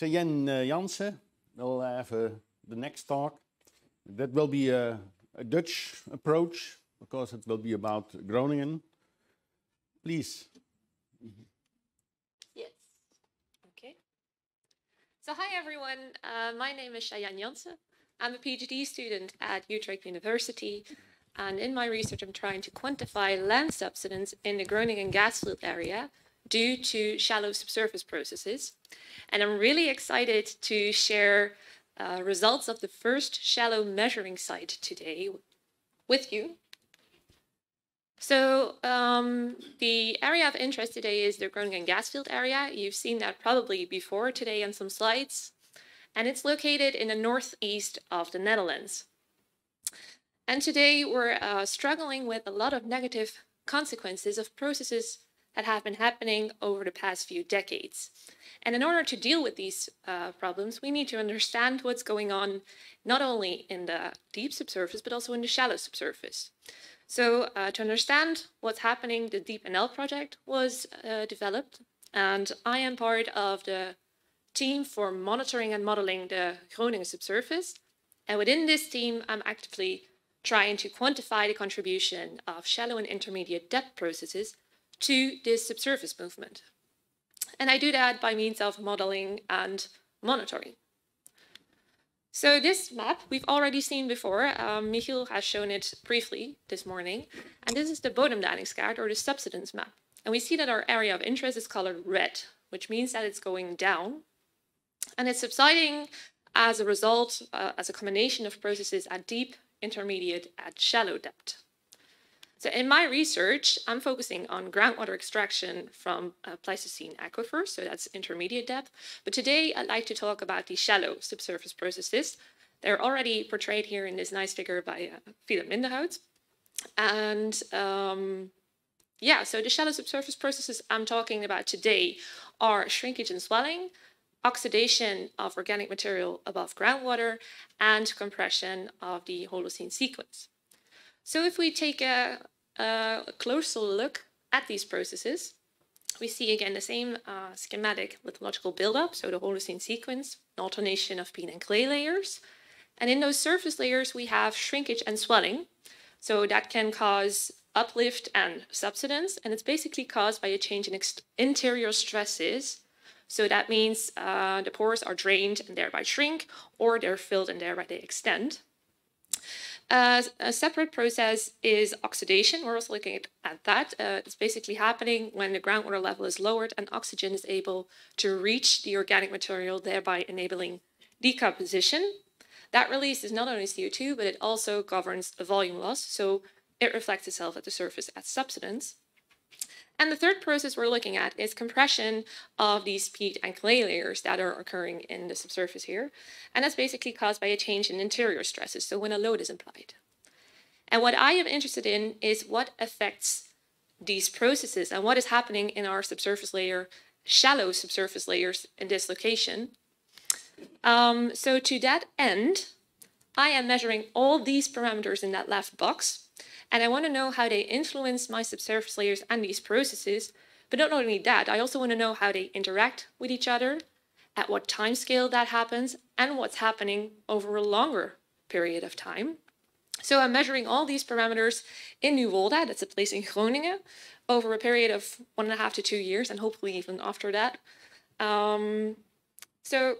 Janssen will have the next talk. That will be a Dutch approach because it will be about Groningen. Please. Yes. Okay. So hi everyone. My name is Janssen. I'm a PhD student at Utrecht University, and in my research I'm trying to quantify land subsidence in the Groningen gas field area due to shallow subsurface processes. And I'm really excited to share results of the first shallow measuring site today with you. So the area of interest today is the Groningen gas field area. You've seen that probably before today on some slides. And it's located in the northeast of the Netherlands. And today we're struggling with a lot of negative consequences of processes that have been happening over the past few decades. And in order to deal with these problems, we need to understand what's going on not only in the deep subsurface, but also in the shallow subsurface. So to understand what's happening, the DeepNL project was developed, and I am part of the team for monitoring and modeling the Groningen subsurface. And within this team, I'm actively trying to quantify the contribution of shallow and intermediate depth processes to this subsurface movement. And I do that by means of modeling and monitoring. So this map we've already seen before. Michiel has shown it briefly this morning. And this is the bodemdaningskaart, or the subsidence map. And we see that our area of interest is colored red, which means that it's going down. And it's subsiding as a result, as a combination of processes at deep, intermediate, and shallow depth. So in my research, I'm focusing on groundwater extraction from Pleistocene aquifers, so that's intermediate depth. But today I'd like to talk about the shallow subsurface processes. They're already portrayed here in this nice figure by Philip Minderhout. And yeah, so the shallow subsurface processes I'm talking about today are shrinkage and swelling, oxidation of organic material above groundwater, and compression of the Holocene sequence. So if we take a closer look at these processes, we see again the same schematic lithological buildup, so the Holocene sequence, an alternation of peat and clay layers. And in those surface layers, we have shrinkage and swelling. So that can cause uplift and subsidence, and it's basically caused by a change in interior stresses. So that means the pores are drained and thereby shrink, or they're filled and thereby they extend. A separate process is oxidation. We're also looking at that. It's basically happening when the groundwater level is lowered and oxygen is able to reach the organic material, thereby enabling decomposition. That releases not only CO2, but it also governs the volume loss. So it reflects itself at the surface as subsidence. And the third process we're looking at is compression of these peat and clay layers that are occurring in the subsurface here. And that's basically caused by a change in interior stresses, so when a load is applied. And what I am interested in is what affects these processes and what is happening in our subsurface layer, shallow subsurface layers in this location. So to that end, I am measuring all these parameters in that left box. And I want to know how they influence my subsurface layers and these processes. But not only that, I also want to know how they interact with each other, at what time scale that happens, and what's happening over a longer period of time. So I'm measuring all these parameters in Nieuwolda, that's a place in Groningen, over a period of 1.5 to 2 years, and hopefully even after that. So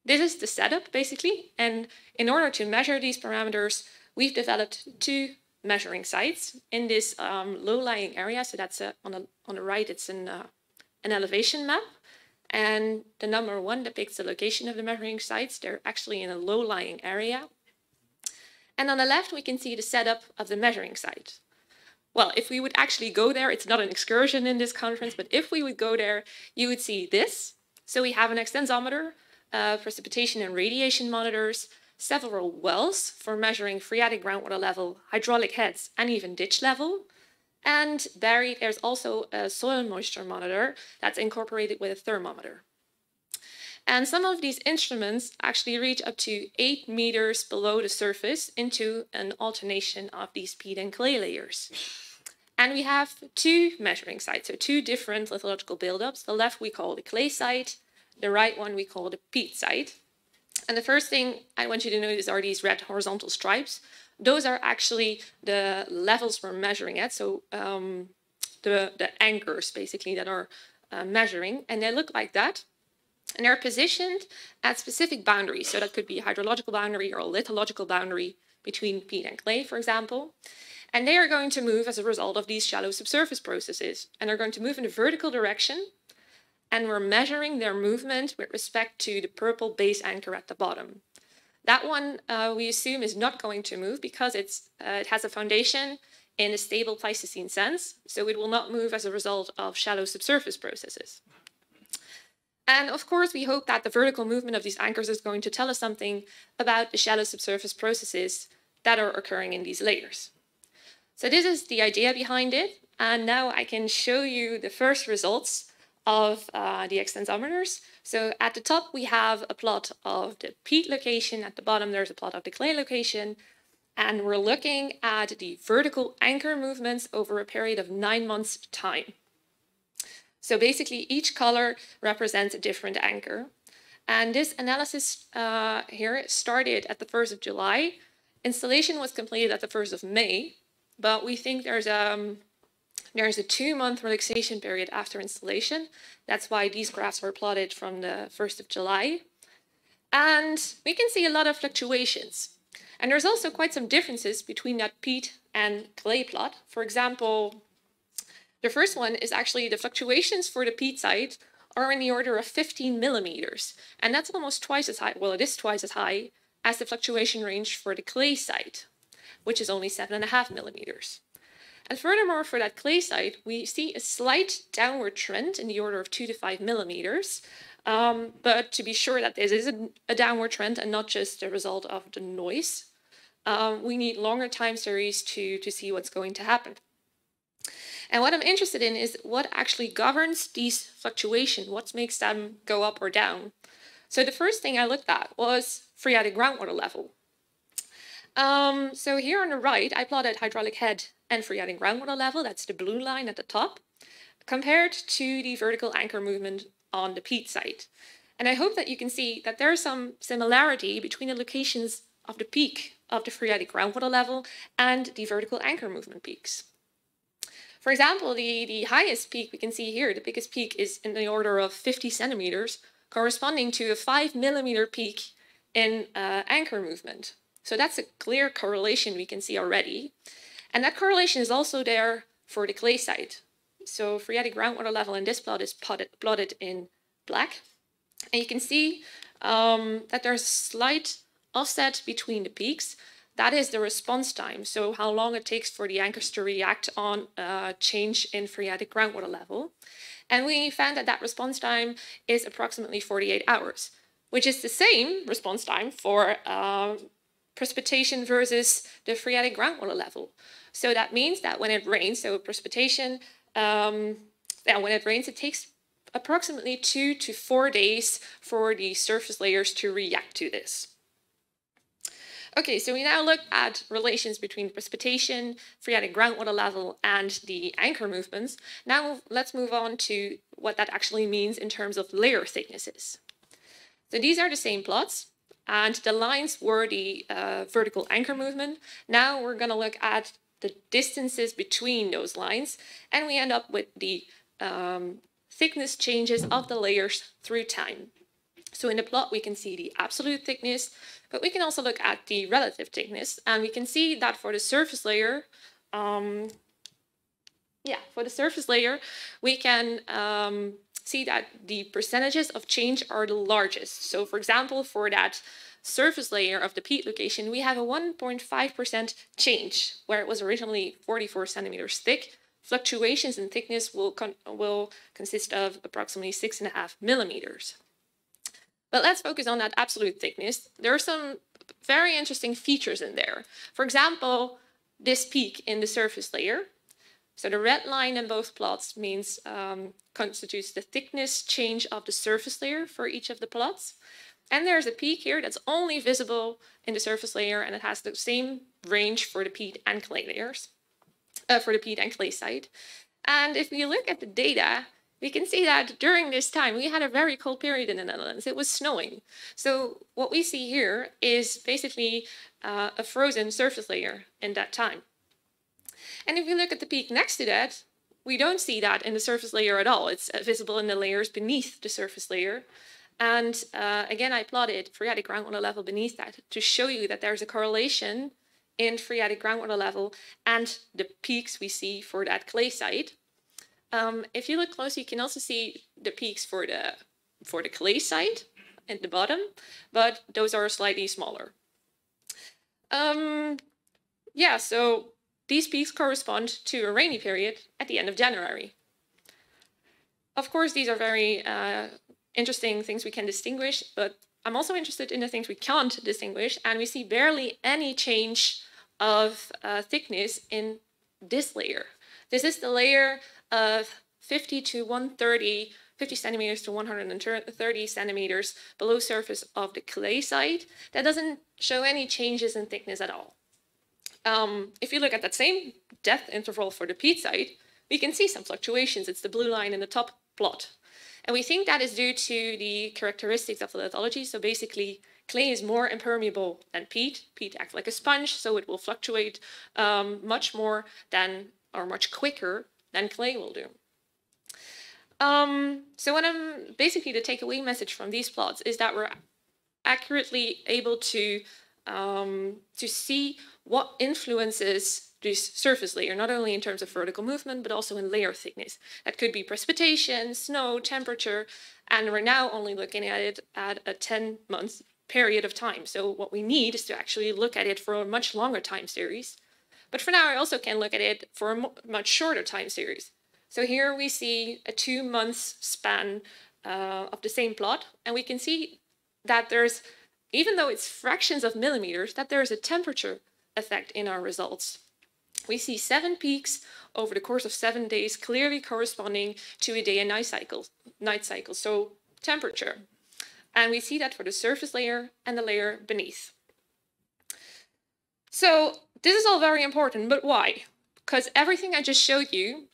this is the setup, basically. And in order to measure these parameters, we've developed two measuring sites in this low-lying area. So that's on the right, it's an elevation map. And the number 1 depicts the location of the measuring sites. They're actually in a low-lying area. And on the left, we can see the setup of the measuring site. Well, if we would actually go there, it's not an excursion in this conference, but if we would go there, you would see this. So we have an extensometer, precipitation and radiation monitors, several wells for measuring phreatic groundwater level, hydraulic heads, and even ditch level. And buried, there's also a soil moisture monitor that's incorporated with a thermometer. And some of these instruments actually reach up to 8 meters below the surface into an alternation of these peat and clay layers. And we have two measuring sites, so two different lithological buildups. The left we call the clay site, The right one we call the peat site. And the first thing I want you to notice are these red horizontal stripes. Those are actually the levels we're measuring at, so the anchors basically that are measuring, and they look like that. And they're positioned at specific boundaries. So that could be a hydrological boundary or a lithological boundary between peat and clay, for example. And they are going to move as a result of these shallow subsurface processes. And they're going to move in a vertical direction. And we're measuring their movement with respect to the purple base anchor at the bottom. That one we assume is not going to move because it has a foundation in a stable Pleistocene sense. So it will not move as a result of shallow subsurface processes. And of course, we hope that the vertical movement of these anchors is going to tell us something about the shallow subsurface processes that are occurring in these layers. So this is the idea behind it. And now I can show you the first results of the extensometers. So at the top, we have a plot of the peat location. At the bottom, there's a plot of the clay location. And we're looking at the vertical anchor movements over a period of 9 months' time. So basically, each color represents a different anchor. And this analysis here started at the 1st of July. Installation was completed at the 1st of May, but we think there's a 2-month relaxation period after installation. That's why these graphs were plotted from the 1st of July. And we can see a lot of fluctuations. And there's also quite some differences between that peat and clay plot. For example, the first one is actually the fluctuations for the peat site are in the order of 15 millimeters. And that's almost twice as high, well, it is twice as high as the fluctuation range for the clay site, which is only 7.5 millimeters. And furthermore, for that clay site, we see a slight downward trend in the order of 2 to 5 millimeters. But to be sure that this is a downward trend and not just a result of the noise, we need longer time series to see what's going to happen. And what I'm interested in is what actually governs these fluctuations, what makes them go up or down. So the first thing I looked at was phreatic groundwater level. So here on the right, I plotted hydraulic head and phreatic groundwater level, that's the blue line at the top, compared to the vertical anchor movement on the peat site. And I hope that you can see that there's some similarity between the locations of the peak of the phreatic groundwater level and the vertical anchor movement peaks. For example, the highest peak we can see here, the biggest peak is in the order of 50 centimeters, corresponding to a 5 millimeter peak in anchor movement. So that's a clear correlation we can see already. And that correlation is also there for the clay site. So phreatic groundwater level in this plot is plotted in black. And you can see that there's a slight offset between the peaks. That is the response time, so how long it takes for the anchors to react on a change in phreatic groundwater level. And we found that that response time is approximately 48 hours, which is the same response time for precipitation versus the phreatic groundwater level. So that means that when it rains, so precipitation, when it rains, it takes approximately 2 to 4 days for the surface layers to react to this. Okay, so we now look at relations between precipitation, phreatic groundwater level, and the anchor movements. Now let's move on to what that actually means in terms of layer thicknesses. So these are the same plots, and the lines were the vertical anchor movement. Now we're going to look at the distances between those lines, and we end up with the thickness changes of the layers through time. So in the plot, we can see the absolute thickness, but we can also look at the relative thickness, and we can see that for the surface layer, we can see that the percentages of change are the largest. So for example, for that surface layer of the peat location, we have a 1.5% change, where it was originally 44 centimeters thick. Fluctuations in thickness will consist of approximately 6.5 millimeters. But let's focus on that absolute thickness. There are some very interesting features in there. For example, this peak in the surface layer. So the red line in both plots means constitutes the thickness change of the surface layer for each of the plots. And there's a peak here that's only visible in the surface layer, and it has the same range for the peat and clay layers, for the peat and clay site. And if we look at the data, we can see that during this time, we had a very cold period in the Netherlands. It was snowing. So what we see here is basically a frozen surface layer in that time. And if you look at the peak next to that, we don't see that in the surface layer at all. It's visible in the layers beneath the surface layer. And again, I plotted phreatic groundwater level beneath that to show you that there's a correlation in phreatic groundwater level and the peaks we see for that clay site. If you look close, you can also see the peaks for the clay site at the bottom, but those are slightly smaller. Yeah, so these peaks correspond to a rainy period at the end of January. Of course, these are very interesting things we can distinguish, but I'm also interested in the things we can't distinguish, and we see barely any change of thickness in this layer. This is the layer of 50 to 130, 50 centimeters to 130 centimeters below surface of the clay site. That doesn't show any changes in thickness at all. If you look at that same depth interval for the peat site, we can see some fluctuations. It's the blue line in the top plot. And we think that is due to the characteristics of the lithology. So basically, clay is more impermeable than peat. Peat acts like a sponge, so it will fluctuate much more than, or much quicker than clay will do. So what I'm basically the takeaway message from these plots is that we're accurately able to see what influences this surface layer, not only in terms of vertical movement, but also in layer thickness. That could be precipitation, snow, temperature, and we're now only looking at it at a 10-month period of time. So what we need is to actually look at it for a much longer time series. But for now, I also can look at it for a much shorter time series. So here we see a 2-month span of the same plot, and we can see that there's, even though it's fractions of millimeters, that there's a temperature effect in our results. We see 7 peaks over the course of 7 days, clearly corresponding to a day and night cycle, so temperature. And we see that for the surface layer and the layer beneath. So this is all very important, but why? Because everything I just showed you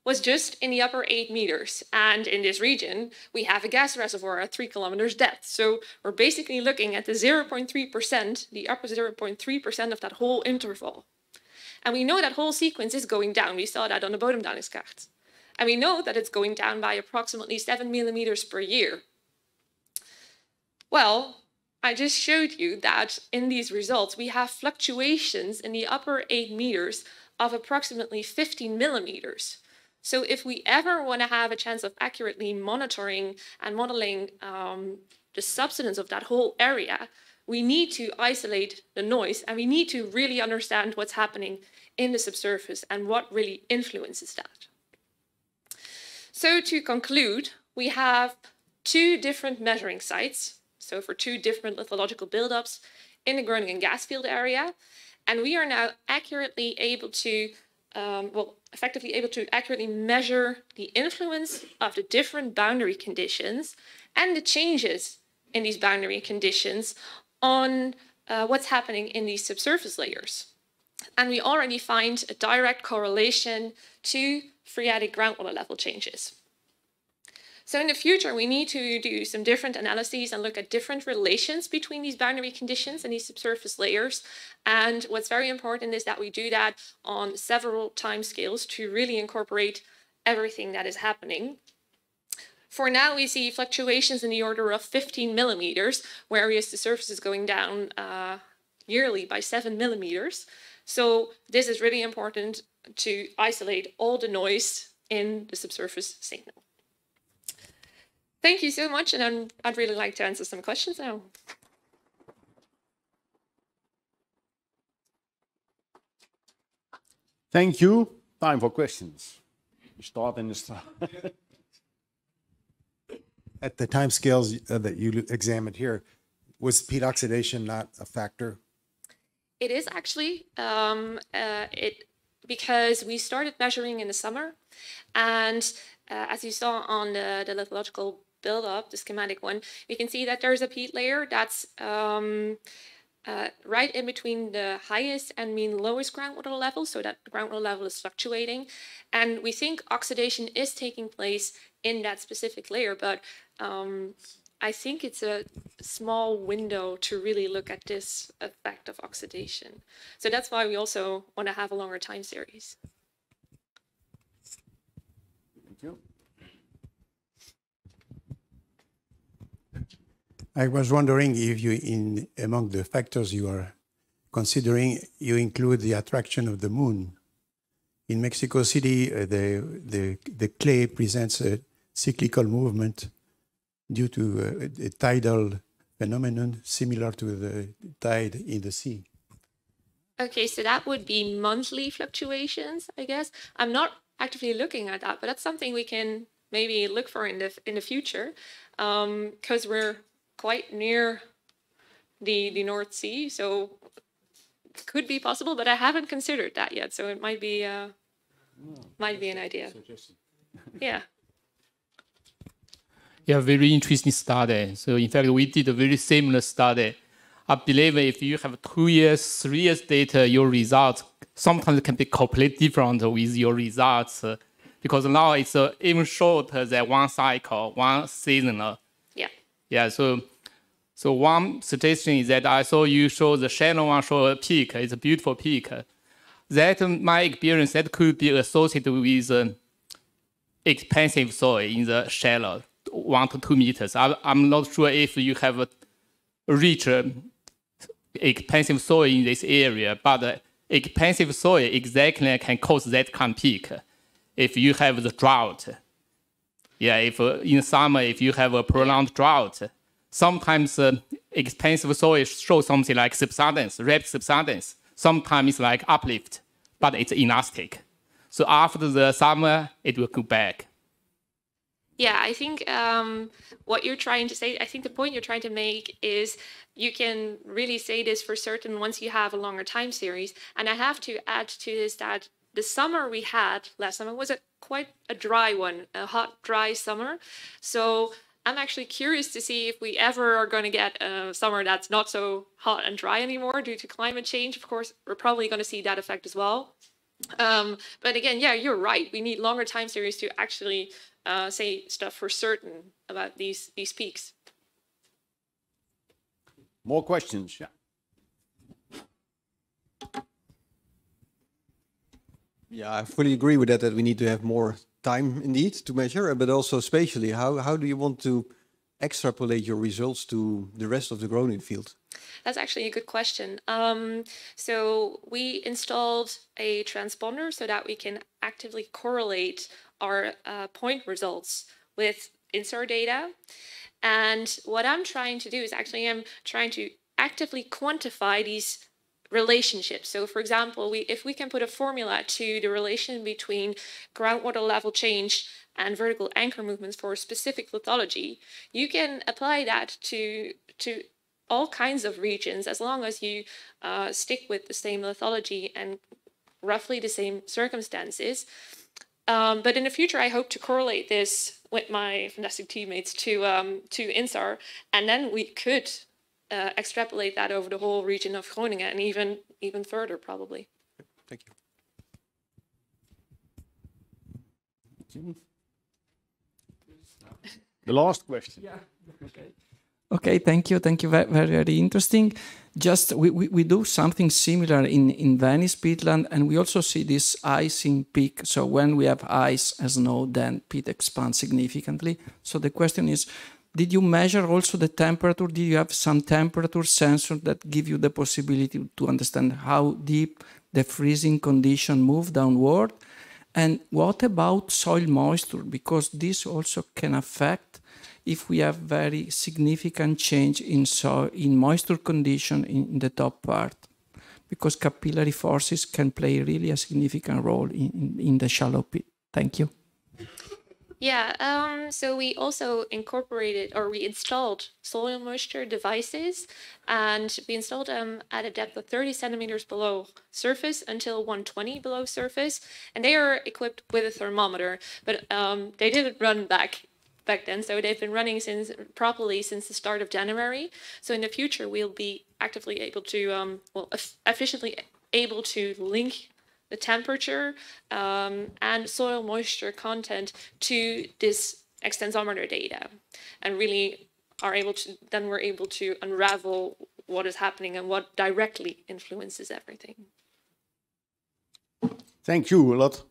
was just in the upper 8 meters. And in this region, we have a gas reservoir at 3 kilometers depth. So we're basically looking at the 0.3%, the upper 0.3% of that whole interval. And we know that whole sequence is going down. We saw that on the bodemdaningskracht. And we know that it's going down by approximately 7 millimeters per year. Well, I just showed you that in these results, we have fluctuations in the upper 8 meters of approximately 15 millimeters. So if we ever want to have a chance of accurately monitoring and modeling the subsidence of that whole area, we need to isolate the noise, and we need to really understand what's happening in the subsurface and what really influences that. So to conclude, we have 2 different measuring sites, so for 2 different lithological buildups in the Groningen gas field area, and we are now accurately able to effectively able to accurately measure the influence of the different boundary conditions and the changes in these boundary conditions on what's happening in these subsurface layers. And we already find a direct correlation to phreatic groundwater level changes. So in the future, we need to do some different analyses and look at different relations between these boundary conditions and these subsurface layers. And what's very important is that we do that on several timescales to really incorporate everything that is happening. For now, we see fluctuations in the order of 15 millimeters, whereas the surface is going down yearly by 7 millimeters. So this is really important to isolate all the noise in the subsurface signal. Thank you so much, and I'd really like to answer some questions now. Thank you. Time for questions. You start in the start. At the time scales that you examined here, was peat oxidation not a factor? It is actually, because we started measuring in the summer, and as you saw on the lithological build-up, the schematic one, we can see that there's a peat layer that's right in between the highest and mean lowest groundwater level, so that the groundwater level is fluctuating. And we think oxidation is taking place in that specific layer, but I think it's a small window to really look at this effect of oxidation. So that's why we also want to have a longer time series. Thank you. I was wondering if you, among the factors you are considering, you include the attraction of the moon. In Mexico City, the clay presents a cyclical movement due to a tidal phenomenon similar to the tide in the sea. Okay, so that would be monthly fluctuations, I guess. I'm not actively looking at that, but that's something we can maybe look for in the future, because we're quite near the North Sea, so it could be possible, but I haven't considered that yet, so it might be an idea. Yeah. Yeah, very interesting study. So in fact, we did a very similar study. I believe if you have 2 years, 3 years data, your results sometimes can be completely different with your results, because now it's even shorter than one cycle, one seasonal. Yeah. Yeah, so one suggestion is that I saw you show the shallow one, show a peak. It's a beautiful peak. That, my experience, that could be associated with expensive soil in the shallow, 1 to 2 meters. I'm not sure if you have rich expensive soil in this area, but expensive soil exactly can cause that kind of peak if you have the drought. Yeah, if in summer, if you have a prolonged drought, sometimes expensive soil shows something like subsidence, rapid subsidence. Sometimes it's like uplift, but it's elastic. So after the summer, it will go back. Yeah, I think what you're trying to say, I think the point you're trying to make is you can really say this for certain once you have a longer time series. And I have to add to this that the summer we had last summer was quite a dry one, a hot, dry summer. So I'm actually curious to see if we ever are going to get a summer that's not so hot and dry anymore due to climate change. Of course, we're probably going to see that effect as well. But again, yeah, you're right. We need longer time series to actually say stuff for certain about these peaks. More questions? Yeah. Yeah, I fully agree with that we need to have more time indeed to measure, but also spatially. How do you want to extrapolate your results to the rest of the Groningen field? That's actually a good question. So we installed a transponder so that we can actively correlate our point results with INSAR data. And what I'm trying to do is I'm trying to actively quantify these relationships. So for example, if we can put a formula to the relation between groundwater level change and vertical anchor movements for a specific lithology, you can apply that to all kinds of regions as long as you stick with the same lithology and roughly the same circumstances. But in the future, I hope to correlate this with my fantastic teammates to INSAR, and then we could extrapolate that over the whole region of Groningen and even further, probably. Thank you. The last question. Yeah. Okay, thank you. Thank you. Very, very interesting. Just we do something similar in Venice, peatland, and we also see this icing peak. So when we have ice and snow, then peat expands significantly. So the question is, did you measure also the temperature? Did you have some temperature sensor that give you the possibility to understand how deep the freezing condition move downward? And what about soil moisture? Because this also can affect if we have very significant change in moisture condition in the top part, because capillary forces can play really a significant role in the shallow pit. Thank you. Yeah, so we also we installed soil moisture devices, and we installed them at a depth of 30 centimeters below surface until 120 below surface, and they are equipped with a thermometer, but they didn't run back then, so they've been running properly since the start of January. So in the future, we'll be actively able to, efficiently able to link the temperature and soil moisture content to this extensometer data, and really are able to, then we're able to unravel what is happening and what directly influences everything. Thank you a lot.